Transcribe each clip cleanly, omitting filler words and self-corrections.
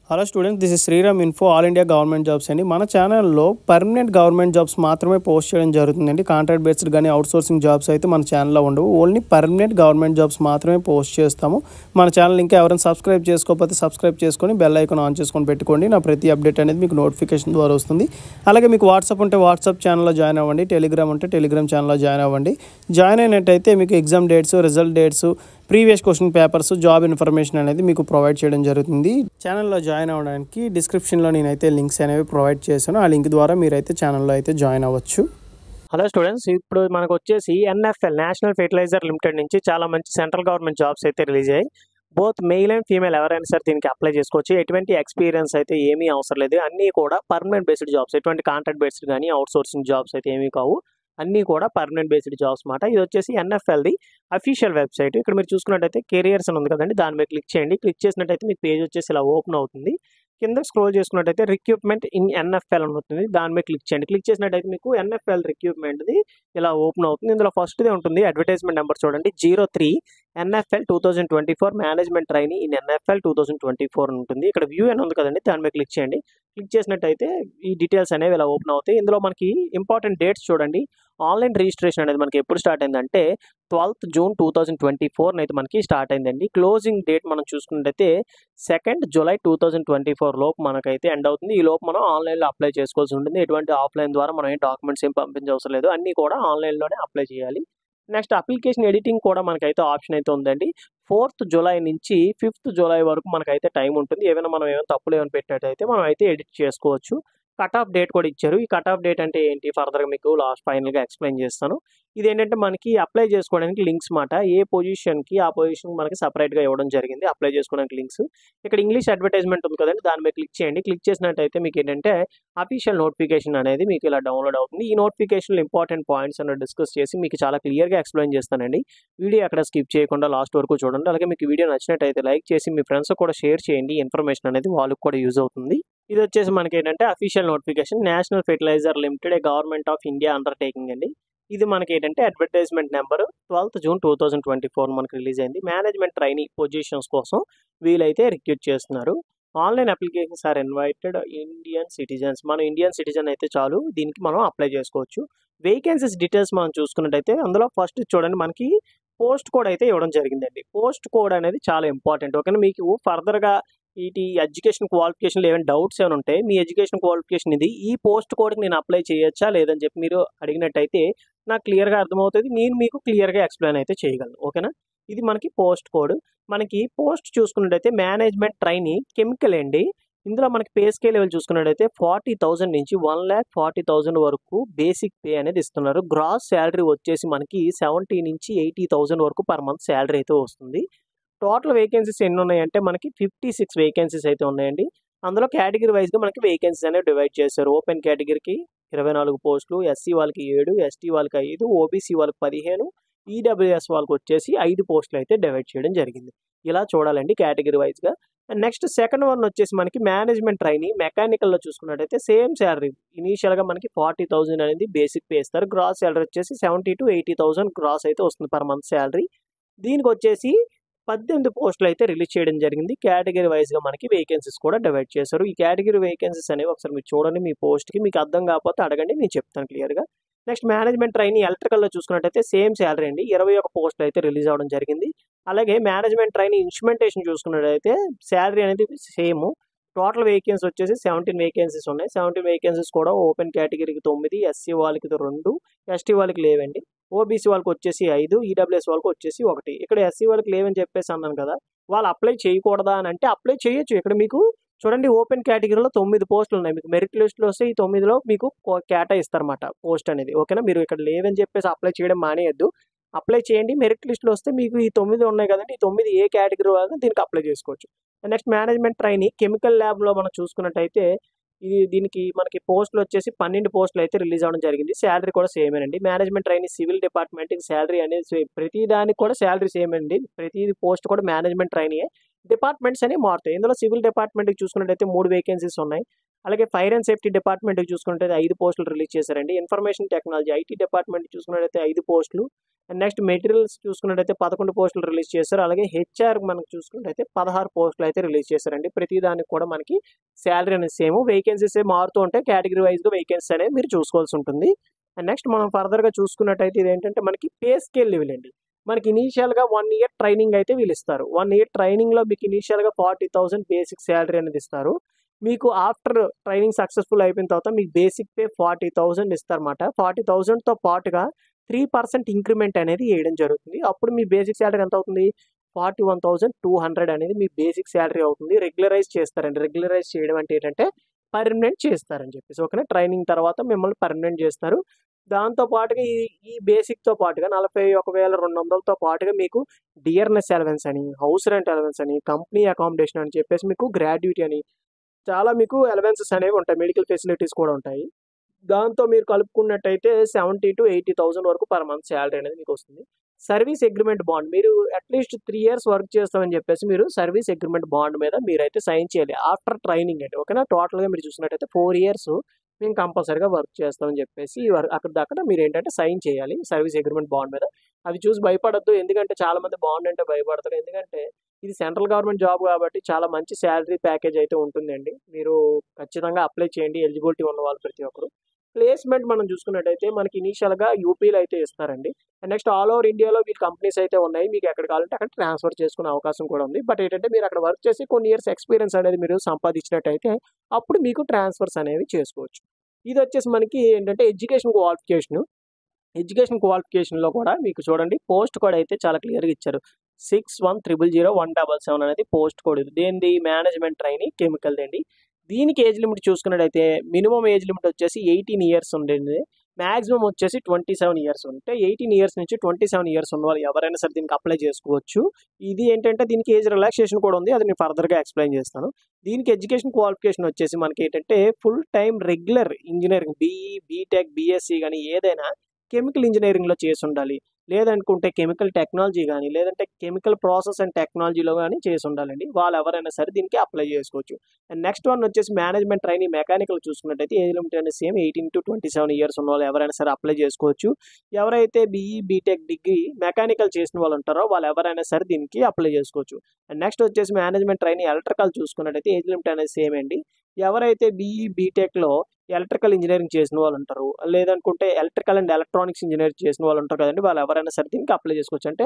Hello students, this is Sriram info all India government jobs అండి. మన ఛానల్లో పర్మనెంట్ గవర్నమెంట్ జాబ్స్ మాత్రమే పోస్ట్ చేయడం జరుగుతుందండి. కాంట్రాక్ట్ బేస్డ్ కానీ అవుట్సోర్సింగ్ జాబ్స్ అయితే మన ఛానల్లో ఉండవు. ఓన్లీ పర్మనెంట్ గవర్నమెంట్ జాబ్స్ మాత్రమే పోస్ట్ చేస్తాము. మన ఛానల్ ఇంకా ఎవరైనా సబ్స్క్రైబ్ చేసుకోకపోతే సబ్స్క్రైబ్ చేసుకొని బెల్ ఐకాన్ ఆన్ చేసుకొని పెట్టుకోండి. నా ప్రతి అప్డేట్ అనేది మీకు నోటిఫికేషన్ ద్వారా వస్తుంది. అలాగే మీకు వాట్సాప్ ఉంటే వాట్సాప్ ఛానల్లో జాయిన్ అవ్వండి, టెలిగ్రామ్ ఉంటే టెలిగ్రామ్ ఛానల్లో జాయిన్ అవ్వండి. జాయిన్ అయినట్టయితే మీకు exam dates, result dates, previous question papers, job information అనేది మీకు ప్రొవైడ్ చేయడం జరుగుతుంది. ఛానల్లో జాయిన్ అవ్వడానికి డిస్క్రిప్షన్లో నేనైతే లింక్స్ అనేవి ప్రొవైడ్ చేశాను. ఆ లింక్ ద్వారా మీరైతే ఛానల్లో అయితే జాయిన్ అవ్వచ్చు. హలో స్టూడెంట్స్, ఇప్పుడు మనకు వచ్చేసి ఎన్ఎఫ్ఎల్ నేషనల్ ఫెర్టిలైజర్ లిమిటెడ్ నుంచి చాలా మంచి సెంట్రల్ గవర్నమెంట్ జాబ్స్ అయితే రిలీజ్ అయ్యాయి. బోత్ మెయిల్ అండ్ ఫీమేల్ ఎవరైనా సరే దీనికి అప్లై చేసుకోవచ్చు. ఎటువంటి ఎక్స్పీరియన్స్ అయితే ఏమీ అవసరం లేదు. అన్నీ కూడా పర్మనెంట్ బేస్డ్ జాబ్స్, ఎటువంటి కాంట్రాక్ట్ బేస్డ్ కానీ అవుట్సోర్సింగ్ జాబ్స్ అయితే ఏమీ కావు. అన్నీ కూడా పర్మనెంట్ బేస్డ్ జాబ్స్ మాట. ఇది వచ్చేసి ఎన్ఎఫ్ఎల్ది అఫీషియల్ వెబ్సైట్. ఇక్కడ మీరు చూసుకున్నట్టయితే కెరియర్స్ అని ఉంది కదండి, దాని మీద క్లిక్ చేయండి. క్లిక్ చేసినట్టయితే మీకు పేజ్ వచ్చేసి ఇలా ఓపెన్ అవుతుంది. కింద స్క్రోల్ చేసుకున్నట్టయితే రిక్రూట్మెంట్ ఇన్ ఎన్ఎఫ్ఎల్ అని ఉంటుంది, దాని మీద క్లిక్ చేయండి. క్లిక్ చేసినట్టయితే మీకు ఎన్ఎఫ్ఎల్ రిక్రూట్మెంట్ది ఇలా ఓపెన్ అవుతుంది. ఇందులో ఫస్ట్దే ఉంటుంది అడ్వర్టైజ్మెంట్ నెంబర్ చూడండి, 03 NFL 2024 management trainee in NFL 2024 ఉంటుంది. ఇక్కడ వ్యూ అని ఉంది కదండి, దాని మీద క్లిక్ చేయండి. క్లిక్ చేసినట్టయితే ఈ డీటెయిల్స్ అనేవి ఇలా ఓపెన్ అవుతాయి. ఇందులో మనకి ఇంపార్టెంట్ డేట్స్ చూడండి. ఆన్లైన్ రిజిస్ట్రేషన్ అనేది మనకి ఎప్పుడు స్టార్ట్ అయిందంటే 12th June 2024 అయితే మనకి స్టార్ట్ అయిందండి. క్లోజింగ్ డేట్ మనం చూసుకున్నట్టయితే 2nd July 2024 లోపు మనకైతే ఎండ్ అవుతుంది. ఈ లోపు మనం ఆన్లైన్లో అప్లై చేసుకోవాల్సి ఉంటుంది. ఎటువంటి ఆఫ్లైన్ ద్వారా మనం ఏం డాక్యుమెంట్స్ ఏం పంపించవసరం లేదు, అన్నీ కూడా ఆన్లైన్లోనే అప్లై చేయాలి. నెక్స్ట్ అప్లికేషన్ ఎడిటింగ్ కూడా మనకైతే ఆప్షన్ అయితే ఉందండి. 4th July నుంచి 5th July వరకు మనకైతే టైం ఉంటుంది. ఏమైనా తప్పులు ఏమైనా పెట్టినట్టయితే మనం అయితే ఎడిట్ చేసుకోవచ్చు. కట్ ఆఫ్ డేట్ కూడా ఇచ్చారు. ఈ కట్ ఆఫ్ డేట్ అంటే ఏంటి ఫర్దర్గా మీకు ఫైనల్గా ఎక్స్ప్లెయిన్ చేస్తాను. ఇదేంటంటే మనకి అప్లై చేసుకోవడానికి లింక్స్ మాట. ఏ పొజిషన్కి ఆ పొజిషన్ మనకి సపరేట్గా ఇవ్వడం జరిగింది అప్లై చేసుకోవడానికి లింక్స్. ఇక్కడ ఇంగ్లీష్ అడ్వర్టైజ్మెంట్ ఉంది కదండి, దాని మీద క్లిక్ చేయండి. క్లిక్ చేసినట్టయితే మీకు ఏంటంటే అఫీషియల్ నోటిఫికేషన్ అనేది మీకు ఇలా డౌన్లోడ్ అవుతుంది. ఈ నోటిఫికేషన్లో ఇంపార్టెంట్ పాయింట్స్ అనేది డిస్కస్ చేసి మీకు చాలా క్లియర్గా ఎక్స్ప్లెయిన్ చేస్తానండి. వీడియో అక్కడ స్కిప్ చేయకుండా లాస్ట్ వరకు చూడండి. అలాగే మీకు వీడియో నచ్చినట్టయితే లైక్ చేసి మీ ఫ్రెండ్స్ కూడా షేర్ చేయండి. ఇన్ఫర్మేషన్ అనేది వాళ్ళకి కూడా యూజ్ అవుతుంది. ఇది వచ్చేసి మనకి ఏంటంటే official notification, national fertilizer limited a government of India undertaking అండి. ఇది మనకి ఏంటంటే అడ్వర్టైజ్మెంట్ నెంబర్ 12th June 2024 మనకి రిలీజ్ అయింది. మేనేజ్మెంట్ ట్రైనీ పొజిషన్స్ కోసం వీలైతే రిక్రూట్ చేస్తున్నారు. Online applications are invited Indian citizens. మనం ఇండియన్ సిటిజన్ అయితే చాలు, దీనికి మనం అప్లై చేసుకోవచ్చు. వేకెన్సీస్ డీటెయిల్స్ మనం చూసుకున్నట్టయితే అందులో ఫస్ట్ చూడండి మనకి పోస్ట్ కోడ్ అయితే ఇవ్వడం జరిగిందండి. పోస్ట్ కోడ్ అనేది చాలా ఇంపార్టెంట్. ఓకేనా, మీకు ఫర్దర్గా వీటి ఎడ్యుకేషన్ క్వాలిఫికేషన్లో ఏమైనా డౌట్స్ ఏమైనా ఉంటే మీ ఎడ్యుకేషన్ క్వాలిఫికేషన్ ఇది, ఈ పోస్ట్ కోడ్కి నేను అప్లై చేయొచ్చా లేదని చెప్పి మీరు అడిగినట్టయితే నాకు క్లియర్గా అర్థమవుతుంది. నేను మీకు క్లియర్గా ఎక్స్ప్లెయిన్ అయితే చేయగలను. ఓకేనా, ఇది మనకి పోస్ట్ కోడ్. మనకి పోస్ట్ చూసుకున్నట్టయితే మేనేజ్మెంట్ ట్రైనీ కెమికల్ అండి. ఇందులో మనకి పే స్కేల్ లెవెల్ చూసుకున్నట్టయితే 40,000 నుంచి 1,40,000 వరకు బేసిక్ పే అనేది ఇస్తున్నారు. గ్రాస్ శాలరీ వచ్చేసి మనకి 70 నుంచి 80,000 వరకు పర్ మంత్ శాలరీ అయితే వస్తుంది. టోటల్ వేకెన్సీస్ ఎన్ని ఉన్నాయంటే మనకి 56 వేకెన్సీస్ అయితే ఉన్నాయండి. అందులో కేటగిరీ వైజ్గా మనకి వేకెన్సీస్ అనేవి డివైడ్ చేశారు. ఓపెన్ కేటగిరీకి 24 పోస్టులు, ఎస్సీ వాళ్ళకి 7, ఎస్టీ వాళ్ళకి 5, ఓబీసీ వాళ్ళకి 15, ఈడబ్ల్యూఎస్ వాళ్ళకి వచ్చేసి 5 పోస్టులు అయితే డివైడ్ చేయడం జరిగింది. ఇలా చూడాలండి కేటగిరీ వైజ్గా. అండ్ నెక్స్ట్ సెకండ్ వన్ వచ్చేసి మనకి మేనేజ్మెంట్ ట్రైనీ మెకానికల్లో చూసుకున్నట్టయితే సేమ్ శాలరీ. ఇనీషియల్గా మనకి 40,000 అనేది బేసిక్ పే ఇస్తారు. గ్రాస్ శాలరీ వచ్చేసి 70 to 80,000 గ్రాస్ అయితే వస్తుంది పర్ మంత్ శాలరీ. దీనికి వచ్చేసి 18 పోస్టులు అయితే రిలీజ్ చేయడం జరిగింది. కేటగిరీ వైజ్గా మనకి వేకెన్సీస్ కూడా డివైడ్ చేశారు. ఈ కేటగిరీ వేకెన్సీస్ అనేవి ఒకసారి మీరు చూడండి. మీ పోస్ట్కి మీకు అర్థం కాకపోతే అడగండి, నేను చెప్తాను క్లియర్గా. నెక్స్ట్ మేనేజ్మెంట్ ట్రైనీ ఎలక్ట్రికల్లో చూసుకున్నట్టయితే సేమ్ శాలరీ అండి, 21 పోస్టులు అయితే రిలీజ్ అవ్వడం జరిగింది. అలాగే మేనేజ్మెంట్ ట్రైనీ ఇన్స్ట్రుమెంటేషన్ చూసుకున్నట్టయితే శాలరీ అనేది సేమ్. టోటల్ వేకెన్సీ వచ్చేసి 17 వేకెన్సీస్ ఉన్నాయి. 17 వేకెన్సీస్ కూడా ఓపెన్ కేటగిరీకి 9, ఎస్సీ వాళ్ళకి 2, ఎస్టీ వాళ్ళకి లేవండి. ఓబీసీ వాళ్ళకి వచ్చేసి 5, ఈడబ్ల్యూఎస్ వాళ్ళకి వచ్చేసి 1. ఇక్కడ ఎస్సీ వాళ్ళకి లేవని చెప్పేసి అన్నాను కదా, వాళ్ళు అప్లై చేయకూడదా అని అంటే అప్లై చేయొచ్చు. ఇక్కడ మీకు చూడండి ఓపెన్ కేటగిరీలో 9 పోస్టులు ఉన్నాయి. మీకు మెరిట్ లిస్ట్లో వస్తే ఈ 9లో మీకు కేటాయిస్తారన్నమాట పోస్ట్ అనేది. ఓకేనా, మీరు ఇక్కడ లేవని చెప్పేసి అప్లై చేయడం మానేయద్దు, అప్లై చేయండి. మెరిట్ లిస్ట్లో వస్తే మీకు ఈ 9 ఉన్నాయి కదండి, ఈ 9 ఏ కేటగిరీ వాళ్ళు దీనికి అప్లై చేసుకోవచ్చు. నెక్స్ట్ మేనేజ్మెంట్ ట్రైనీ కెమికల్ ల్యాబ్లో మనం చూసుకున్నట్టయితే దీనికి మనకి పోస్టులు వచ్చేసి 12 పోస్టులు అయితే రిలీజ్ అవ్వడం జరిగింది. శాలరీ కూడా సేమేనండి. మేనేజ్మెంట్ ట్రైనీ సివిల్ డిపార్ట్మెంట్కి శాలరీ అనేది ప్రతి దానికి కూడా శాలరీ సేమ్ అండి. ప్రతి పోస్ట్ కూడా మేనేజ్మెంట్ ట్రైనీయే. డిపార్ట్మెంట్స్ అనేవి మారుతాయి. ఇందులో సివిల్ డిపార్ట్మెంట్కి చూసుకున్నట్టయితే 3 వేకెన్సీస్ ఉన్నాయి. అలాగే ఫైర్ అండ్ సేఫ్టీ డిపార్ట్మెంట్కి చూసుకున్నట్టయితే 5 పోస్టులు రిలీజ్ చేశారండి. ఇన్ఫర్మేషన్ టెక్నాలజీ ఐటీ డిపార్ట్మెంట్ చూసుకున్నట్టయితే 5 పోస్టులు. అండ్ నెక్స్ట్ మెటీరియల్స్ చూసుకున్నట్టయితే 11 పోస్టులు రిలీజ్ చేశారు. అలాగే హెచ్ఆర్ మనకు చూసుకున్నట్టయితే 16 పోస్టులు అయితే రిలీజ్ చేశారండి. ప్రతి దానికి కూడా మనకి శాలరీ అనేది సేమ్, వేకెన్సీస్ మారుతూ ఉంటాయి. కేటగిరీ వైజ్గా వేకెన్సీ అనేది మీరు చూసుకోవాల్సి ఉంటుంది. అండ్ నెక్స్ట్ మనం ఫర్దర్గా చూసుకున్నట్టయితే ఇది ఏంటంటే మనకి పే స్కేల్ లెవెల్ అండి. మనకి ఇనీషియల్గా 1 ఇయర్ ట్రైనింగ్ అయితే వీళ్ళు ఇస్తారు. 1 ఇయర్ ట్రైనింగ్లో మీకు ఇనీషియల్గా 40,000 బేసిక్ శాలరీ అనేది ఇస్తారు. మీకు ఆఫ్టర్ ట్రైనింగ్ సక్సెస్ఫుల్ అయిపోయిన తర్వాత మీకు బేసిక్ పే 40,000 ఇస్తారన్నమాట. 40,000తో పాటుగా 3% ఇంక్రిమెంట్ అనేది వేయడం జరుగుతుంది. అప్పుడు మీ బేసిక్ శాలరీ ఎంత అవుతుంది? 41,200 అనేది మీ బేసిక్ శాలరీ అవుతుంది. రెగ్యులరైజ్ చేస్తారండి. రెగ్యులరైజ్ చేయడం అంటే ఏంటంటే పర్మనెంట్ చేస్తారని చెప్పేసి, ఓకేనా. ట్రైనింగ్ తర్వాత మిమ్మల్ని పర్మనెంట్ చేస్తారు. దాంతో పాటుగా ఈ బేసిక్తో పాటుగా 41,200తో పాటుగా మీకు డియర్నెస్ అలవెన్స్ అని, హౌస్ రెంట్ అలవెన్స్ అని, కంపెనీ అకామిడేషన్ అని చెప్పేసి మీకు గ్రాడ్యుటీ అని చాలా మీకు అలవెన్సెస్ అనేవి ఉంటాయి. మెడికల్ ఫెసిలిటీస్ కూడా ఉంటాయి. దాంతో మీరు కలుపుకున్నట్టయితే 70,000 to 80,000 వరకు పర్ మంత్ శాలరీ అనేది మీకు వస్తుంది. సర్వీస్ అగ్రిమెంట్ బాండ్, మీరు అట్లీస్ట్ 3 years వర్క్ చేస్తామని చెప్పేసి మీరు సర్వీస్ అగ్రిమెంట్ బాండ్ మీద మీరైతే సైన్ చేయాలి ఆఫ్టర్ ట్రైనింగ్ అండి, ఓకేనా. టోటల్గా మీరు చూసినట్టయితే 4 years మేము కంపల్సరీగా వర్క్ చేస్తామని చెప్పేసి అక్కడ మీరు ఏంటంటే సైన్ చేయాలి సర్వీస్ అగ్రిమెంట్ బాండ్ మీద. అవి చూసి భయపడద్దు, ఎందుకంటే చాలా మంది బాండ్ అంటే భయపడతారు. ఎందుకంటే ఇది సెంట్రల్ గవర్నమెంట్ జాబ్ కాబట్టి చాలా మంచి శాలరీ ప్యాకేజ్ అయితే ఉంటుందండి. మీరు ఖచ్చితంగా అప్లై చేయండి, ఎలిజిబిలిటీ ఉన్న వాళ్ళు ప్రతి ఒక్కరు. ప్లేస్మెంట్ మనం చూసుకున్నట్టయితే మనకి ఇనీషియల్గా యూపీలో అయితే ఇస్తారండి. అండ్ నెక్స్ట్ ఆల్ ఓవర్ ఇండియాలో వీళ్ళ కంపెనీస్ అయితే ఉన్నాయి. మీకు ఎక్కడ కావాలంటే అక్కడ ట్రాన్స్ఫర్ చేసుకునే అవకాశం కూడా ఉంది. బట్ ఏంటంటే మీరు అక్కడ వర్క్ చేసి కొన్ని ఇయర్స్ ఎక్స్పీరియన్స్ అనేది మీరు సంపాదించినట్టయితే అప్పుడు మీకు ట్రాన్స్ఫర్స్ అనేవి చేసుకోవచ్చు. ఇది వచ్చేసి మనకి ఏంటంటే ఎడ్యుకేషన్ క్వాలిఫికేషన్లో కూడా మీకు చూడండి పోస్ట్ కోడ్ అయితే చాలా క్లియర్గా ఇచ్చారు. 61000177 అనేది పోస్ట్ కోడ్. ఇది దేనిది? మేనేజ్మెంట్ ట్రైనింగ్ కెమికల్ అండి. దీనికి ఏజ్ లిమిట్ చూసుకున్నట్టయితే మినిమం ఏజ్ లిమిట్ వచ్చేసి 18 years ఉండేది, మ్యాక్సిమం వచ్చేసి 27 years ఉంటే 18 years నుంచి 27 years ఉన్న వాళ్ళు ఎవరైనా సరే దీనికి అప్లై చేసుకోవచ్చు. ఇది ఏంటంటే దీనికి ఏజ్ రిలాక్సేషన్ కూడా ఉంది, అది నేను ఫర్దర్గా ఎక్స్ప్లెయిన్ చేస్తాను. దీనికి ఎడ్యుకేషన్ క్వాలిఫికేషన్ వచ్చేసి మనకి ఏంటంటే full time regular engineering BE, BTech, BSc కానీ ఏదైనా కెమికల్ ఇంజనీరింగ్లో చేసి ఉండాలి, లేదనుకుంటే కెమికల్ టెక్నాలజీ కానీ లేదంటే కెమికల్ ప్రాసెస్ అండ్ టెక్నాలజీలో కానీ చేసి ఉండాలండి. వాళ్ళు ఎవరైనా సరే దీనికి అప్లై చేసుకోవచ్చు. అండ్ నెక్స్ట్ వన్ వచ్చేసి మేనేజ్మెంట్ ట్రైనింగ్ మెకానికల్ చూసుకున్నట్టయితే ఏజ్ లిమిట్ అనేది సేమ్ 18 to 27 years ఉన్న వాళ్ళు ఎవరైనా సరే అప్లై చేసుకోవచ్చు. ఎవరైతే బీఈ, బీటెక్, డిగ్రీ మెకానికల్ చేసిన వాళ్ళు ఉంటారో వాళ్ళు ఎవరైనా సరే దీనికి అప్లై చేసుకోవచ్చు. అండ్ నెక్స్ట్ వచ్చేసి మేనేజ్మెంట్ ట్రైనింగ్ ఎలక్ట్రికల్ చూసుకున్నట్టయితే ఏజ్ లిమిట్ అనేది సేమ్ అండి. ఎవరైతే బీఈ, బీటెక్లో ఎలక్ట్రికల్ ఇంజనీరింగ్ చేసిన వాళ్ళు ఉంటారు, లేదనుకుంటే ఎలక్ట్రికల్ అండ్ ఎలక్ట్రానిక్స్ ఇంజనీరింగ్ చేసిన వాళ్ళు ఉంటారు కదండి, వాళ్ళు ఎవరైనా సరే దీనికి అప్లై చేసుకోవచ్చు. అంటే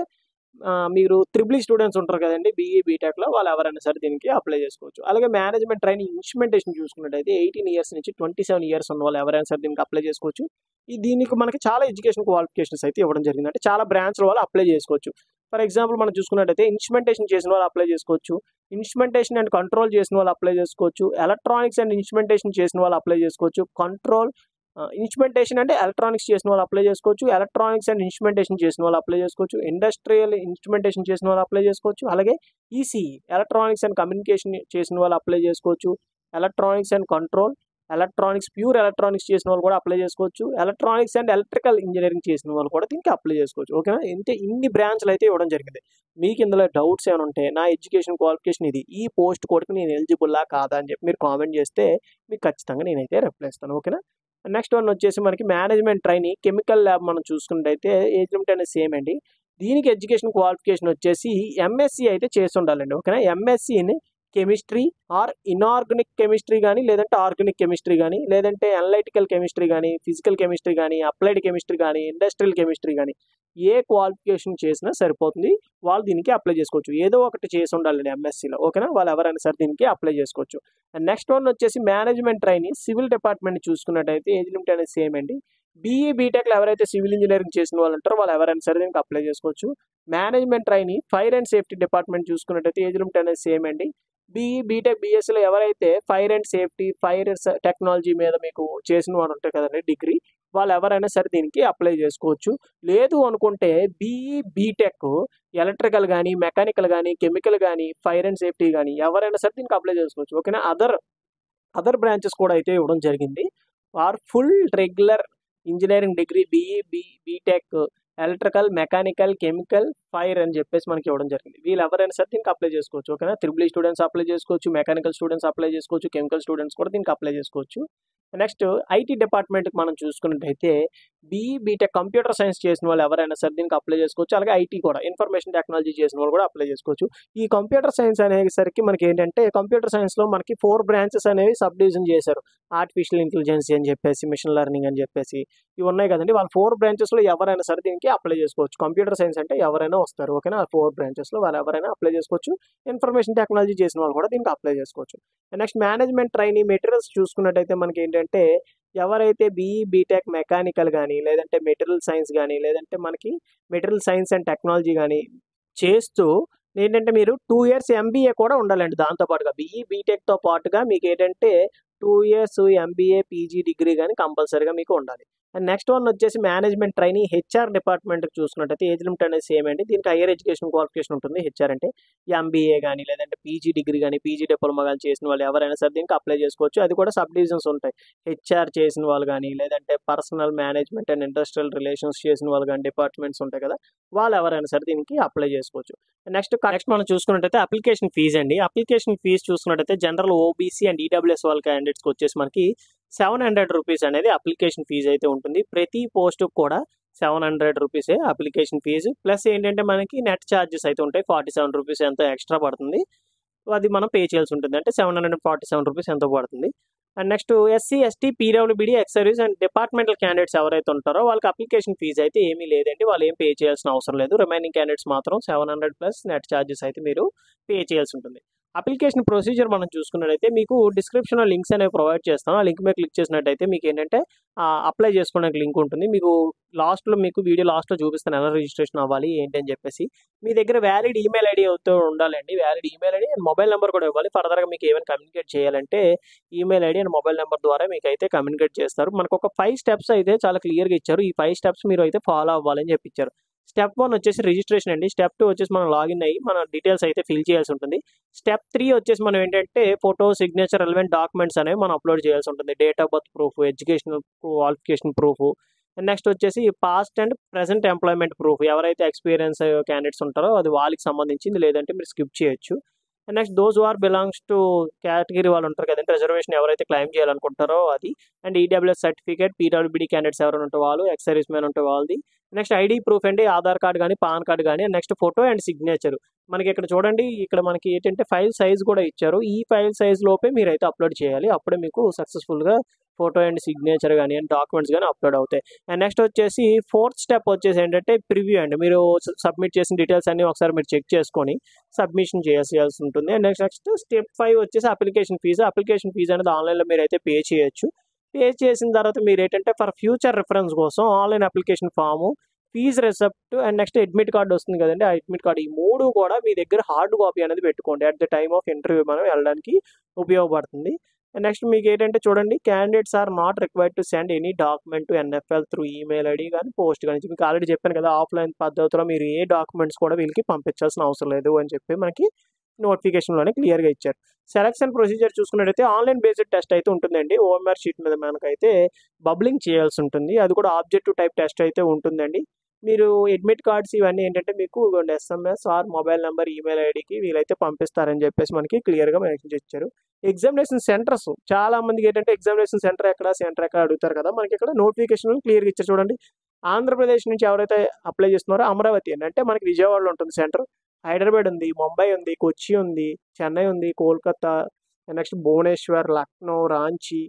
మీరు త్రిబుల్ స్టూడెంట్స్ ఉంటారు కదండి బీఈ, బీటెక్లో, వాళ్ళు ఎవరైనా సరే దీనికి అప్లై చేసుకోవచ్చు. అలాగే మేనేజ్మెంట్ ట్రైనింగ్ ఇన్స్ట్రుమెంటేషన్ చూసుకున్నట్టయితే 18 years నుంచి 27 years ఉన్న వాళ్ళు ఎవరైనా సరే దీనికి అప్లై చేసుకోవచ్చు. దీనికి మనకి చాలా ఎడ్యుకేషన్ క్వాలిఫికేషన్స్ అయితే ఇవ్వడం జరిగింది. అంటే చాలా బ్రాంచ్ల వాళ్ళు అప్లై చేసుకోవచ్చు. ఫర్ ఎగ్జాంపుల్ మనం చూసుకున్నట్టయితే ఇన్స్ట్రుమెంటేషన్ చేసిన వాళ్ళు అప్లై చేసుకోవచ్చు, ఇన్స్ట్రుమెంటేషన్ అండ్ కంట్రోల్ చేసిన వాళ్ళు అప్లై చేసుకోవచ్చు, ఎలక్ట్రానిక్స్ అండ్ ఇన్స్ట్రుమెంటేషన్ చేసిన వాళ్ళు అప్లై చేసుకోవచ్చు, ఇన్స్ట్రుమెంటేషన్ అంటే ఎలక్ట్రానిక్స్ చేసిన వాళ్ళు అప్లై చేసుకోవచ్చు, ఎలక్ట్రానిక్స్ అండ్ ఇన్స్ట్రుమెంటేషన్ చేసిన వాళ్ళు అప్లై చేసుకోవచ్చు, ఇండస్ట్రియల్ ఇన్స్ట్రుమెంటేషన్ చేసిన వాళ్ళు అప్లై చేసుకోవచ్చు, అలాగే ఈసీఈ ఎలక్ట్రానిక్స్ అండ్ కమ్యూనికేషన్ చేసిన వాళ్ళు అప్లై చేసుకోవచ్చు, electronics and control, pure electronics చేసిన వాళ్ళు కూడా అప్లై చేసుకోవచ్చు, ఎలక్ట్రానిక్స్ అండ్ ఎలక్ట్రికల్ ఇంజనీరింగ్ చేసిన వాళ్ళు కూడా దీనికి అప్లై చేసుకోవచ్చు, ఓకేనా. ఇంతే ఇన్ని బ్రాంచ్లు అయితే ఇవ్వడం జరిగింది. మీకు ఇందులో డౌట్స్ ఏమైనా ఉంటే నా ఎడ్యుకేషన్ క్వాలిఫికేషన్ ఇది, ఈ పోస్ట్ కోడ్కి నేను ఎలిజిబుల్లా కాదా అని చెప్పి మీరు కామెంట్ చేస్తే మీకు ఖచ్చితంగా నేనైతే రిప్లై ఇస్తాను, ఓకేనా. నెక్స్ట్ వన్ వచ్చేసి మనకి మేనేజ్మెంట్ ట్రైనింగ్ కెమికల్ ల్యాబ్ మనం చూసుకున్నట్టయితే ఏజ్ లిమిట్ అనేది సేమ్ అండి. దీనికి ఎడ్యుకేషన్ క్వాలిఫికేషన్ వచ్చేసి ఎంఎస్సి అయితే చేసి ఉండాలండి, ఓకేనా. ఎంఎస్సిని కెమిస్ట్రీ ఆర్ ఇనార్గానిక్ కెమిస్ట్రీ కానీ లేదంటే ఆర్గానిక్ కెమిస్ట్రీ కానీ లేదంటే అనలైటికల్ కెమిస్ట్రీ కానీ ఫిజికల్ కెమిస్ట్రీ కానీ అప్లైడ్ కెమిస్ట్రీ కానీ ఇండస్ట్రియల్ కెమిస్ట్రీ కానీ ఏ క్వాలిఫికేషన్ చేసినా సరిపోతుంది, వాళ్ళు దీనికి అప్లై చేసుకోవచ్చు. ఏదో ఒకటి చేసి ఉండాలండి ఎంఎస్సీలో, ఓకేనా. వాళ్ళు ఎవరైనా సరే దీనికి అప్లై చేసుకోవచ్చు. అండ్ నెక్స్ట్ వన్ వచ్చేసి మేనేజ్మెంట్ ట్రైనింగ్ సివిల్ డిపార్ట్మెంట్ చూసుకున్నట్టయితే ఏజ్ లిమిట్ అనేది సేమ్ అండి. బీఈ, బీటెక్లో ఎవరైతే సివిల్ ఇంజనీరింగ్ చేసిన వాళ్ళు ఉంటారో వాళ్ళు ఎవరైనా సరే దీనికి అప్లై చేసుకోవచ్చు. Management training fire and safety department చూసుకున్నట్టయితే ఏజ్ లిమిట్ అనేది సేమ్ అండి. బీఈ, బీటెక్, బీఎస్సీలో ఎవరైతే fire and safety, fire technology మీద మీకు చేసిన వాడు ఉంటారు కదండి డిగ్రీ, వాళ్ళు ఎవరైనా సరే దీనికి అప్లై చేసుకోవచ్చు. లేదు అనుకుంటే బీఈ, బీటెక్ ఎలక్ట్రికల్ కానీ మెకానికల్ కానీ కెమికల్ కానీ ఫైర్ అండ్ సేఫ్టీ కానీ ఎవరైనా సరే దీనికి అప్లై చేసుకోవచ్చు, ఓకేనా. అదర్ బ్రాంచెస్ కూడా అయితే ఇవ్వడం జరిగింది. Or full regular engineering degree BE, BTech electrical, mechanical, chemical, fire అని చెప్పేసి మనకి ఇవ్వడం జరిగింది. వీళ్ళు ఎవరైనా సరే దీనికి అప్లై చేసుకోవచ్చు. ఓకేనా, త్రిబుల్ ఈ స్టూడెంట్స్ అప్లై చేసుకోవచ్చు, మెకానికల్ స్టూడెంట్స్ అప్లై చేసుకోవచ్చు, కెమికల్ స్టూడెంట్స్ కూడా దీనికి అప్లై చేసుకోవచ్చు. నెక్స్ట్ ఐటీ డిపార్ట్మెంట్కి మనం చూసుకున్నట్టయితే బీఈ బీటెక్ కంప్యూటర్ సైన్స్ చేసిన వాళ్ళు ఎవరైనా సరే దీనికి అప్లై చేసుకోవచ్చు. అలాగే ఐటీ కూడా ఇన్ఫర్మేషన్ టెక్నాలజీ చేసిన వాళ్ళు కూడా అప్లై చేసుకోవచ్చు. ఈ కంప్యూటర్ సైన్స్ అనేసరికి మనకి ఏంటంటే కంప్యూటర్ సైన్స్లో మనకి 4 బ్రాంచెస్ అనేవి సబ్ డివిజన్ చేశారు. ఆర్టిఫిషియల్ ఇంటెలిజెన్స్ అని చెప్పేసి, మిషన్ లెర్నింగ్ అని చెప్పేసి ఇవి ఉన్నాయి కదండి. వాళ్ళు 4 బ్రాంచెస్లో ఎవరైనా సరే దీనికి అప్లై చేసుకోవచ్చు. కంప్యూటర్ సైన్స్ అంటే ఎవరైనా వస్తారు. ఓకేనా, 4 బ్రాంచెస్లో వాళ్ళు ఎవరైనా అప్లై చేసుకోవచ్చు. ఇన్ఫర్మేషన్ టెక్నాలజీ చేసిన వాళ్ళు కూడా దీనికి అప్లై చేసుకోవచ్చు. నెక్స్ట్ మేనేజ్మెంట్ ట్రైనీ మెటీరియల్స్ చూసుకున్నట్టయితే మనకి ఏంటంటే ఎవరైతే బీఈ బీటెక్ మెకానికల్ కానీ లేదంటే మెటీరియల్ సైన్స్ కానీ లేదంటే మనకి మెటీరియల్ సైన్స్ అండ్ టెక్నాలజీ కానీ చేస్తూ ఏంటంటే మీరు 2 ఇయర్స్ ఎంబీఏ కూడా ఉండాలండి. దాంతోపాటుగా బీఈ బీటెక్తో పాటుగా మీకు ఏంటంటే 2 ఇయర్స్ ఎంబీఏ పీజీ డిగ్రీ కానీ కంపల్సరీగా మీకు ఉండాలి. అండ్ నెక్స్ట్ వన్ వచ్చేసి మేనేజ్మెంట్ ట్రైనీ హెచ్ఆర్ డిపార్ట్మెంట్కి చూసుకున్నట్టయితే ఏజ్ లిమిట్ అనేది సేమ్ అండి. దీనికి హైయర్ ఎడ్యుకేషన్ క్వాలిఫికేషన్ ఉంటుంది. హెచ్ఆర్ అంటే ఎంబీఏ కానీ లేదంటే పీజీ డిగ్రీ కానీ పీజీ డిప్లొమా కానీ చేసిన వాళ్ళు ఎవరైనా సరే దీనికి అప్లై చేసుకోవచ్చు. అది కూడా సబ్ డివిజన్స్ ఉంటాయి. హెచ్ఆర్ చేసిన వాళ్ళు కానీ లేదంటే personal management and industrial relations చేసిన వాళ్ళు కానీ డిపార్ట్మెంట్స్ ఉంటాయి కదా, వాళ్ళు ఎవరైనా సరే దీనికి అప్లై చేసుకోవచ్చు. నెక్స్ట్ మనం చూసుకున్నట్టయితే అప్లికేషన్ ఫీజు అండి. అప్లికేషన్ ఫీజు చూసుకున్నట్టయితే జనరల్ ఓబీసీ అండ్ ఈడబ్ల్యూఎస్ వాళ్ళ క్యాండిడేట్స్కి వచ్చేసి మనకి 700 రూపీస్ అనేది అప్లికేషన్ ఫీజు అయితే ఉంటుంది. ప్రతి పోస్టుకు కూడా 700 రూపీసే అప్లికేషన్ ఫీజు. ప్లస్ ఏంటంటే మనకి నెట్ ఛార్జెస్ అయితే ఉంటాయి. 47 రూపీస్ ఎంతో ఎక్స్ట్రా పడుతుంది. అది మనం పే చేయాల్సి ఉంటుంది. అంటే 747 రూపీస్ ఎంతో పడుతుంది. And next SC ST PWBD ex service and departmental candidates ఎవరైతే ఉంటారో వాళ్ళకి అప్లికేషన్ ఫీజు అయితే ఏమీ లేదండి. వాళ్ళు ఏం పే చేయాల్సిన అవసరం లేదు. రిమైనింగ్ క్యాండిడేట్స్ మాత్రం 700 ప్లస్ నెట్ ఛార్జెస్ అయితే మీరు పే చేయాల్సి ఉంటుంది. అప్లికేషన్ ప్రొసీజర్ మనం చూసుకున్నట్టయితే మీకు డిస్క్రిప్షన్లో లింక్స్ అనేవి ప్రొవైడ్ చేస్తాను. ఆ లింక్ మీద క్లిక్ చేసినట్టయితే మీకు ఏంటంటే అప్లై చేసుకోవడానికి లింక్ ఉంటుంది. మీకు వీడియో లాస్ట్లో చూపిస్తాను ఎలా రిజిస్ట్రేషన్ అవ్వాలి ఏంటి అని చెప్పేసి. మీ దగ్గర వ్యాలిడ్ ఈమెయిల్ ఐడి అవుతూ ఉండాలండి. Valid email ID and mobile number కూడా ఇవ్వాలి. ఫర్దర్గా మీకు ఏమైనా కమ్యూనికేట్ చేయాలంటే email ID and mobile number ద్వారా మీకు అయితే కమ్యూనికేట్ చేస్తారు. మనకు ఒక 5 స్టెప్స్ అయితే చాలా క్లియర్గా ఇచ్చారు. ఈ 5 స్టెప్స్ మీరు అయితే ఫాలో అవ్వాలని చెప్పించారు. స్టెప్ 1 వచ్చేసి రిజిస్ట్రేషన్ అండి. స్టెప్ 2 వచ్చేసి మనం లాగిన్ అయ్యి మన డీటెయిల్స్ అయితే ఫిల్ చేయాల్సి ఉంటుంది. స్టెప్ 3 వచ్చేసి మనం ఏంటంటే ఫోటో, సిగ్నేచర్, రెలవెంట్ డాక్యుమెంట్స్ అనేవి మనం అప్లోడ్ చేయాల్సి ఉంటుంది. Date of birth proof, educational qualification proof, next వచ్చేసి past and present employment proof. ఎవరైతే ఎక్స్పీరియన్స్ క్యాండిడేట్స్ ఉంటారో అది వాళ్ళకి సంబంధించింది, లేదంటే మీరు స్కిప్ చేయొచ్చు. Next those are belongs to category వాళ్ళు ఉంటారు కదండి, రిజర్వేషన్ ఎవరైతే క్లైమ్ చేయాలనుకుంటారో అది. అండ్ ఈడబ్ల్యూఎస్ సర్టిఫికేట్, పీడబ్ల్యూబీడీ క్యాండిడేట్స్ ఎవరైనా ఉంటే వాళ్ళు, ఎక్స్ సర్వీస్ మ్యాన్ ఉంటే వాళ్ళది. నెక్స్ట్ ఐడి ప్రూఫ్ అండి, ఆధార్ కార్డు కానీ పాన్ కార్డు కానీ. Next photo and signature. మనకి ఇక్కడ చూడండి, ఇక్కడ మనకి ఏంటంటే ఫైల్ సైజ్ కూడా ఇచ్చారు. ఈ ఫైల్ సైజ్ లోపే మీరైతే అప్లోడ్ చేయాలి. అప్పుడే మీకు సక్సెస్ఫుల్గా ఫోటో అండ్ సిగ్నేచర్ కానీ అండ్ డాక్యుమెంట్స్ కానీ అప్లోడ్ అవుతాయి. అండ్ నెక్స్ట్ వచ్చేసి 4th స్టెప్ వచ్చేసి ఏంటంటే ప్రివ్యూ అండి. మీరు సబ్మిట్ చేసిన డీటెయిల్స్ అన్ని ఒకసారి మీరు చెక్ చేసుకొని సబ్మిషన్ చేయాల్సి ఉంటుంది. అండ్ నెక్స్ట్ స్టెప్ 5 వచ్చేసి అప్లికేషన్ ఫీజు. అప్లికేషన్ ఫీజు అనేది ఆన్లైన్లో మీరు అయితే పే చేయొచ్చు. పే చేసిన తర్వాత మీరు ఏంటంటే ఫర్ ఫ్యూచర్ రిఫరెన్స్ కోసం online application form, fee receipt and next admit card వస్తుంది కదండి, ఆ అడ్మిట్ కార్డు, ఈ 3 కూడా మీ దగ్గర హార్డ్ కాపీ అనేది పెట్టుకోండి. At the time of interview మనం వెళ్ళడానికి ఉపయోగపడుతుంది. అండ్ నెక్స్ట్ మీకు ఏంటంటే చూడండి, candidates are not required to send any document to NFL through email ID కానీ పోస్ట్ కానీ. మీకు ఆల్రెడీ చెప్పాను కదా, ఆఫ్లైన్ పద్ధతిలో మీరు ఏ డాక్యుమెంట్స్ కూడా వీళ్ళకి పంపించాల్సిన అవసరం లేదు అని చెప్పి మనకి నోటిఫికేషన్లోనే క్లియర్గా ఇచ్చారు. సెలక్షన్ ప్రొసీజర్ చూసుకున్నట్టయితే ఆన్లైన్ బేస్డ్ టెస్ట్ అయితే ఉంటుందండి. ఓఎంఆర్ షీట్ మీద మనకైతే బబ్లింగ్ చేయాల్సి ఉంటుంది. అది కూడా ఆబ్జెక్టివ్ టైప్ టెస్ట్ అయితే ఉంటుందండి. మీరు అడ్మిట్ కార్డ్స్ ఇవన్నీ ఏంటంటే మీకు SMS or mobile number, email ఐడికి వీలైతే పంపిస్తారని చెప్పేసి మనకి క్లియర్గా మెన్షన్ చేశారు. ఎగ్జామినేషన్ సెంటర్స్ చాలా మందికి ఏంటంటే ఎగ్జామినేషన్ సెంటర్ ఎక్కడ అడుగుతారు కదా, మనకి ఇక్కడ నోటిఫికేషన్ క్లియర్గా ఇచ్చారు. చూడండి, ఆంధ్రప్రదేశ్ నుంచి ఎవరైతే అప్లై చేస్తున్నారో అమరావతి అని, అంటే మనకి విజయవాడలో ఉంటుంది సెంటర్. హైదరాబాద్ ఉంది, ముంబై ఉంది, కొచ్చి ఉంది, చెన్నై ఉంది, కోల్కతా, నెక్స్ట్ భువనేశ్వర్, లక్నో, రాంచీ.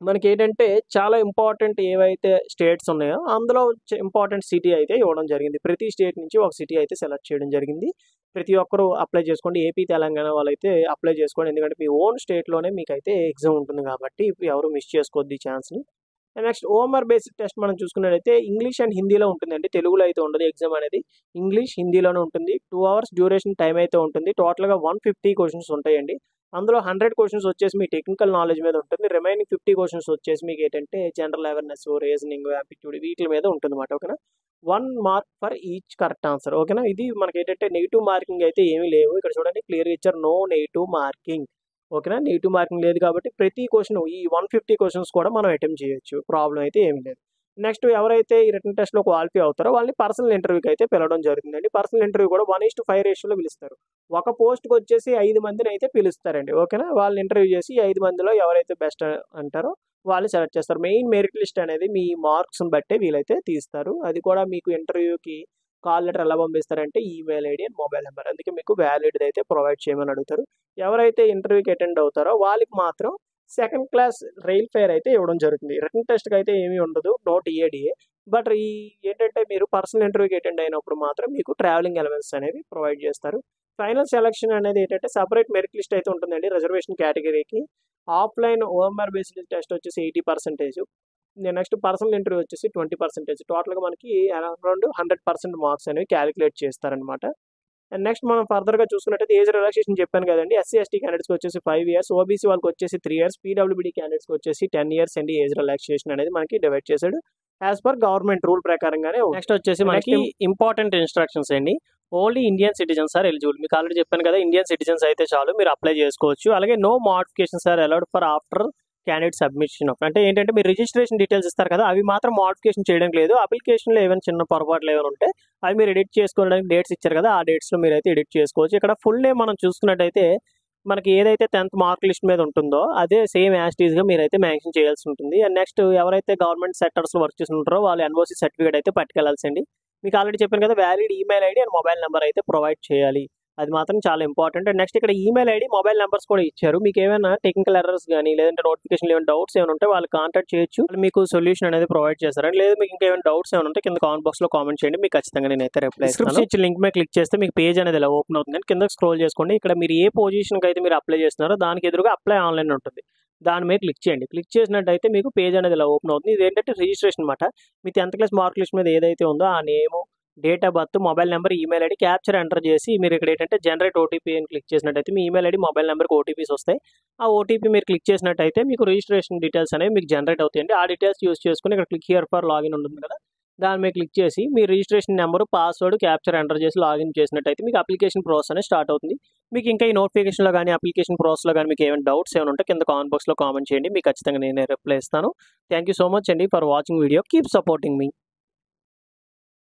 మనకి ఏంటంటే చాలా ఇంపార్టెంట్ ఏవైతే స్టేట్స్ ఉన్నాయో అందులో ఇంపార్టెంట్ సిటీ అయితే ఇవ్వడం జరిగింది. ప్రతి స్టేట్ నుంచి ఒక సిటీ అయితే సెలెక్ట్ చేయడం జరిగింది. ప్రతి ఒక్కరూ అప్లై చేసుకోండి. ఏపీ, తెలంగాణ వాళ్ళైతే అప్లై చేసుకోండి. ఎందుకంటే మీ ఓన్ స్టేట్లోనే మీకు అయితే ఎగ్జామ్ ఉంటుంది కాబట్టి ఇప్పుడు ఎవరు మిస్ చేసుకోవద్దు ఈ ఛాన్స్ని. నెక్స్ట్ ఓఎంఆర్ బేసిక్ టెస్ట్ మనం చూసుకున్నట్లయితే ఇంగ్లీష్ అండ్ హిందీలో ఉంటుందండి. తెలుగులో అయితే ఉండదు. ఎగ్జామ్ అనేది ఇంగ్లీష్, హిందీలోనే ఉంటుంది. 2 hours డ్యూరేషన్ టైం అయితే ఉంటుంది. టోటల్గా 150 క్వశ్చన్స్ ఉంటాయండి. అందులో 100 క్వశ్చన్స్ వచ్చేసి మీ టెక్నికల్ నాలెడ్జ్ మీద ఉంటుంది. రిమైనింగ్ 50 క్వశ్చన్స్ వచ్చేసి మీకు ఏంటంటే జనరల్ అవేర్నెస్, రీజనింగ్, యాప్టిట్యూడ్ వీటి మీద ఉంటుంది అన్నమాట. ఓకేనా, 1 mark for each correct answer. ఓకేనా, ఇది మనకి ఏంటంటే నెగిటివ్ మార్కింగ్ అయితే ఏమీ లేవు. ఇక్కడ చూడండి క్లియర్గా ఇచ్చారు, నో నెగిటివ్ మార్కింగ్. ఓకేనా, నెగిటివ్ మార్కింగ్ లేదు కాబట్టి ప్రతి క్వశ్చన్ ఈ 150 క్వశ్చన్స్ కూడా మనం అటెంప్ట్ చేయొచ్చు. ప్రాబ్లం అయితే ఏమీ లేదు. నెక్స్ట్ ఎవరైతే ఈ రిటన్ టెస్ట్‌లో క్వాలిఫై అవుతారో వాళ్ళని పర్సనల్ ఇంటర్వ్యూకి అయితే పిలవడం జరుగుతుందండి. పర్సనల్ ఇంటర్వ్యూ కూడా 1:5 రేషియోలో పిలుస్తారు. ఒక పోస్ట్‌కి వచ్చేసి 5 మందిని అయితే పిలుస్తారండి. ఓకేనా? వాళ్ళని ఇంటర్వ్యూ చేసి ఈ 5 మందిలో ఎవరైతే బెస్ట్ అంటారో వాళ్ళు సెలెక్ట్ చేస్తారు. మెయిన్ మెరిట్ లిస్ట్ అనేది మీ మార్క్స్‌ని బట్టే వీళ్ళైతే తీస్తారు. అది కూడా మీకు ఇంటర్వ్యూకి కాల్ లెటర్ ఎలా పంపిస్తారంటే email ID and mobile number. అందుకే మీకు వ్యాలిడ్‌ది అయితే ప్రొవైడ్ చేయమని అడుగుతారు. ఎవరైతే ఇంటర్వ్యూకి అటెండ్ అవుతారో వాళ్ళకి మాత్రం సెకండ్ క్లాస్ రైల్ ఫేర్ అయితే ఇవ్వడం జరుగుతుంది. రిటన్ టెస్ట్‌కి అయితే ఏమీ ఉండదు. నో టీఏడీఏ. బట్ ఈ ఏంటంటే మీరు పర్సనల్ ఇంటర్వ్యూకి అటెండ్ అయినప్పుడు మాత్రం మీకు ట్రావెలింగ్ అలవెన్స్ అనేవి ప్రొవైడ్ చేస్తారు. ఫైనల్ సెలక్షన్ అనేది ఏంటంటే సెపరేట్ మెరిట్ లిస్ట్ అయితే ఉంటుందండి రిజర్వేషన్ కేటగిరీకి. ఆఫ్‌లైన్ ఓఎంఆర్ బేస్డ్ టెస్ట్ వచ్చేసి 80%. నెక్స్ట్ పర్సనల్ ఇంటర్వ్యూ వచ్చేసి 20%. టోటల్‌గా మనకి అరౌండ్ 100% మార్క్స్ అనేవి క్యాలిక్యులేట్ చేస్తారనమాట. అండ్ నెక్స్ట్ మనం ఫర్దర్‌గా చూసుకున్నట్టయితే ఏజ్ రిలాక్సేషన్ చెప్పాను కదండీ! ఎస్సీ, ఎస్టీ క్యాండిడేట్స్‌కి వచ్చేసి 5 ఇయర్స్, ఓబీసీ వాళ్ళకి వచ్చేసి 3 ఇయర్స్, పీడబ్ల్యూబీడీ క్యాండిడేట్స్‌కి వచ్చేసి 10 ఇయర్స్ అండి ఏజ్ రిలాక్సేషన్ అనేది మనకి డివైడ్ చేశాడు. యాస్ పర్ గవర్నమెంట్ రూల్ ప్రకారంగానే ఉంది. నెక్స్ట్ వచ్చేసి మనకి ఇంపార్టెంట్ ఇన్‌స్ట్రక్షన్స్ అండి. Only Indian citizens are eligible. మీకు ఆల్రెడీ చెప్పాను కదా! ఇండియన్ సిటిజన్స్ అయితే చాలు మీరు అప్లై చేసుకోవచ్చు. అలాగే no modifications are allowed for after candidate submission of అంటే ఏంటంటే మీరు రిజిస్ట్రేషన్ డీటెయిల్స్ ఇస్తారు కదా! అవి మాత్రం మోడిఫికేషన్ చేయడానికి లేదు. అప్లికేషన్‌లో ఏమైనా చిన్న పొరపాట్లు ఏమైనా ఉంటే అవి మీరు ఎడిట్ చేసుకోవడానికి డేట్స్ ఇచ్చారు కదా! ఆ డేట్స్‌లో మీరైతే ఎడిట్ చేసుకోవచ్చు. ఇక్కడ ఫుల్ నేమ్ మనం చూసుకున్నట్టయితే మనకి ఏదైతే 10th మార్క్ లిస్ట్ మీద ఉంటుందో అదే సేమ్ యాజ్ ఇట్ ఈస్‌గా మీరైతే మెన్షన్ చేయాల్సి ఉంటుంది. అండ్ నెక్స్ట్ ఎవరైతే గవర్నమెంట్ సెక్టార్స్‌లో వర్క్ చేసి ఉంటారో వాళ్ళు ఎన్ఓసీ సర్టిఫికేట్ అయితే పట్టుకెళ్లాల్సింది. మీకు ఆల్రెడీ చెప్పాను కదా! Valid email ID and mobile number అయితే ప్రొవైడ్ చేయాలి. అది మాత్రం చాలా ఇంపార్టెంట్. అండ్ నెక్స్ట్ ఇక్కడ ఈమెయిల్ ఐడీ, మొబైల్ నంబర్స్ కూడా ఇచ్చారు. మీకు ఏమైనా టెక్నికల్ ఎర్రర్స్ గానీ, లేదంటే నోటిఫికేషన్‌లో ఏమైనా డౌట్స్ ఏమైనా ఉంటే వాళ్ళు కాంటాక్ట్ చేయొచ్చు. వాళ్ళు మీకు సొల్యూషన్ అనేది ప్రొవైడ్ చేస్తారండి. లేదు మీకు ఇంకేమైనా డౌట్స్ ఏమైనా ఉంటే కింద కామెంట్ బాక్స్‌లో కామెంట్ చేయండి. మీకు ఖచ్చితంగా నేనైతే రిప్లై ఇస్తాను. డిస్క్రిప్షన్ ఇచ్చిన లింక్ మీద క్లిక్ చేస్తే మీకు పేజ్ అనేది ఇలా ఓపెన్ అవుతుంది. కిందకి స్క్రోల్ చేసుకోండి. ఇక్కడ మీరు ఏ పొజిషన్‌కి అయితే మీరు అప్లై చేస్తున్నారో దానికి ఎదురుగా అప్లై ఆన్‌లైన్ ఉంటుంది. దాని మీద క్లిక్ చేయండి. క్లిక్ చేసినట్టయితే మీకు పేజ్ అనేది ఇలా ఓపెన్ అవుతుంది. ఇదేంటంటే రిజిస్ట్రేషన్ అన్నమాట. మీ 10th క్లాస్ మార్క్ లిస్ట్ మీద ఏదైతే ఉందో ఆ name, date of birth, mobile number, email ID captcha enter చేసి మీరు ఇక్కడ ఏంటంటే జనరేట్ ఓటీపీ అని క్లిక్ చేసినట్టయితే మీ ఈమెయిల్ ఐడీ, మొబైల్ నెంబర్‌కి ఓటీపీస్ వస్తాయి. ఆ ఓటీపీ మీరు క్లిక్ చేసినట్టయితే మీకు రిజిస్ట్రేషన్ డీటెయిల్స్ అనేవి మీకు జనరేట్ అవుతాయండి. ఆ డీటెయిల్స్ యూజ్ చేసుకొని ఇక్కడ క్లిక్ హియర్ ఫర్ లాగిన్ ఉంటుంది కదా! దాని మీద క్లిక్ చేసి మీ registration number, password, captcha enter చేసి లాగిన్ చేసినట్టయితే మీకు అప్లికేషన్ ప్రాసెస్ అనేది స్టార్ట్ అవుతుంది. మీకు ఇంకా ఈ నోటిఫికేషన్‌లో గానీ, అప్లికేషన్ ప్రాసెస్‌లో గానీ మీకు ఏమైనా డౌట్స్ ఏమైనా ఉంటే కింద కామెంట్ బాక్స్‌లో కామెంట్ చేయండి. మీకు ఖచ్చితంగా నేనే రిప్లై ఇస్తాను. థాంక్ యూ సో మచ్ అండి for watching video. Keep supporting me.